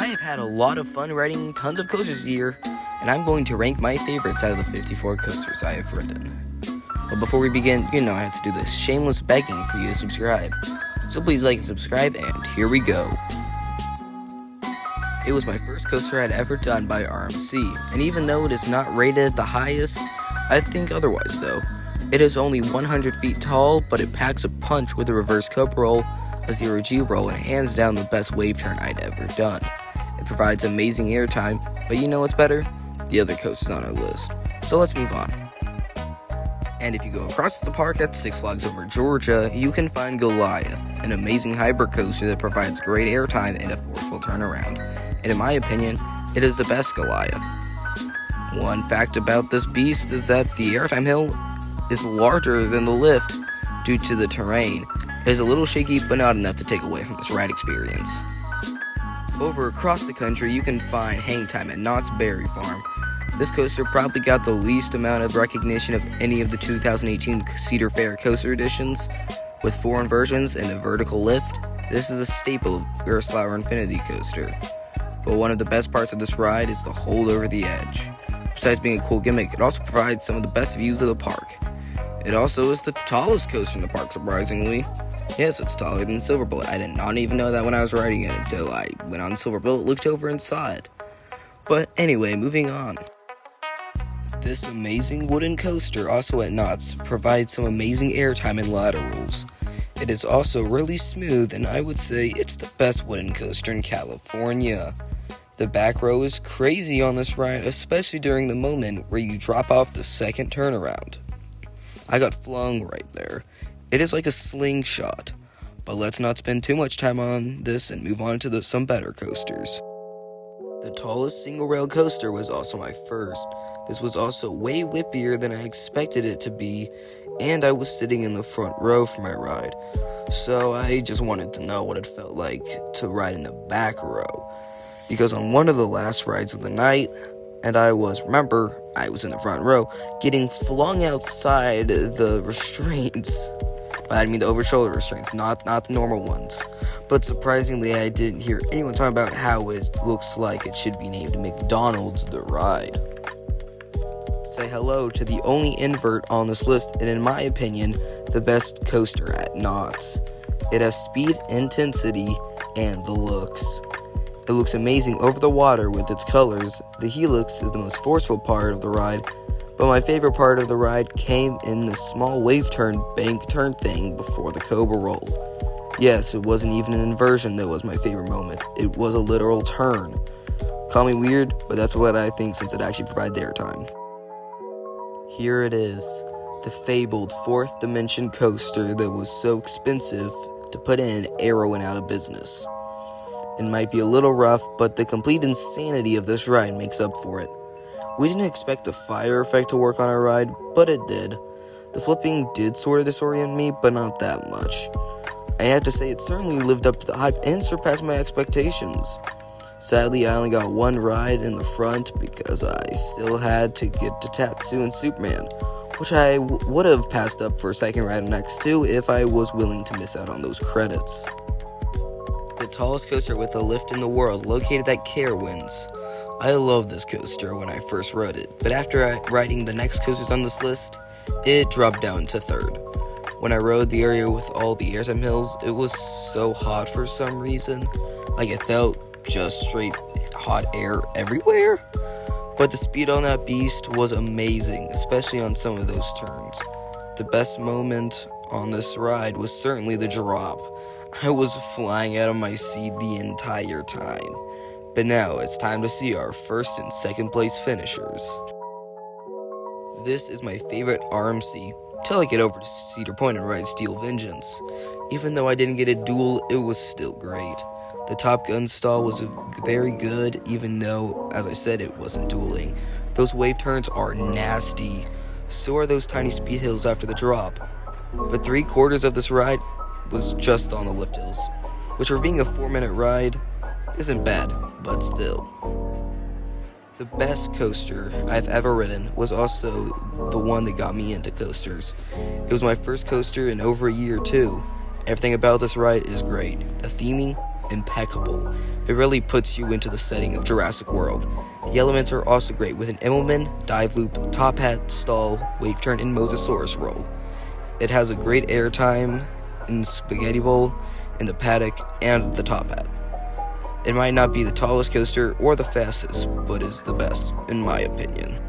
I have had a lot of fun riding tons of coasters this year, and I'm going to rank my favorites out of the 54 coasters I have ridden. But before we begin, I have to do this shameless begging for you to subscribe. So please like and subscribe, and here we go. It was my first coaster I'd ever done by RMC, and even though it is not rated the highest, I think otherwise though. It is only 100 feet tall, but it packs a punch with a reverse cobra roll, a zero-G roll, and hands down the best wave turn I'd ever done. It provides amazing airtime, but you know what's better? The other coasters on our list. So let's move on. And if you go across the park at Six Flags Over Georgia, you can find Goliath, an amazing hybrid coaster that provides great airtime and a forceful turnaround. And in my opinion, it is the best Goliath. One fact about this beast is that the airtime hill is larger than the lift due to the terrain. It is a little shaky, but not enough to take away from this ride experience. Over across the country, you can find Hang Time at Knott's Berry Farm. This coaster probably got the least amount of recognition of any of the 2018 Cedar Fair coaster editions. With 4 inversions and a vertical lift, this is a staple of Gerstlauer Infinity Coaster. But one of the best parts of this ride is the hold over the edge. Besides being a cool gimmick, it also provides some of the best views of the park. It also is the tallest coaster in the park, surprisingly. Yes, it's taller than Silverbolt. I did not even know that when I was riding it until I went on Silverbolt, looked over and saw it. But anyway, moving on. This amazing wooden coaster, also at Knott's, provides some amazing airtime and laterals. It is also really smooth, and I would say it's the best wooden coaster in California. The back row is crazy on this ride, especially during the moment where you drop off the second turnaround. I got flung right there. It is like a slingshot. But let's not spend too much time on this and move on to some better coasters. The tallest single rail coaster was also my first. This was also way whippier than I expected it to be, and I was sitting in the front row for my ride. So I just wanted to know what it felt like to ride in the back row. Because on one of the last rides of the night, and I was in the front row, getting flung outside the restraints. But I mean the over-shoulder restraints, not the normal ones. But surprisingly, I didn't hear anyone talking about how it looks like it should be named McDonald's the Ride. Say hello to the only invert on this list, and in my opinion, the best coaster at Knott's. It has speed, intensity, and the looks. It looks amazing over the water with its colors. The helix is the most forceful part of the ride, but my favorite part of the ride came in the small wave turn bank turn thing before the cobra roll. Yes, it wasn't even an inversion that was my favorite moment. It was a literal turn. Call me weird, but that's what I think since it actually provided airtime. Here it is, the fabled 4th dimension coaster that was so expensive to put in Arrow went out of business. It might be a little rough, but the complete insanity of this ride makes up for it. We didn't expect the fire effect to work on our ride, but it did. The flipping did sort of disorient me, but not that much. I have to say it certainly lived up to the hype and surpassed my expectations. Sadly, I only got one ride in the front because I still had to get to Tatsu and Superman, which I would have passed up for a second ride on X2 if I was willing to miss out on those credits. The tallest coaster with a lift in the world, located at Carowinds. I loved this coaster when I first rode it, but after riding the next coasters on this list, it dropped down to 3rd. When I rode the area with all the airtime hills, it was so hot for some reason, like it felt just straight hot air everywhere. But the speed on that beast was amazing, especially on some of those turns. The best moment on this ride was certainly the drop. I was flying out of my seat the entire time. But now it's time to see our first and second place finishers. This is my favorite RMC till I get over to Cedar Point and ride Steel Vengeance. Even though I didn't get a duel, it was still great. The Top Gun stall was very good, even though, as I said, it wasn't dueling. Those wave turns are nasty. So are those tiny speed hills after the drop. But 3/4 of this ride was just on the lift hills, which for being a 4-minute ride isn't bad, but still. The best coaster I've ever ridden was also the one that got me into coasters. It was my first coaster in over a year too. Everything about this ride is great. The theming, impeccable. It really puts you into the setting of Jurassic World. The elements are also great with an Immelman, dive loop, top hat, stall, wave turn, and Mosasaurus roll. It has a great airtime in Spaghetti Bowl, in the paddock, and the top hat. It might not be the tallest coaster or the fastest, but is the best, in my opinion.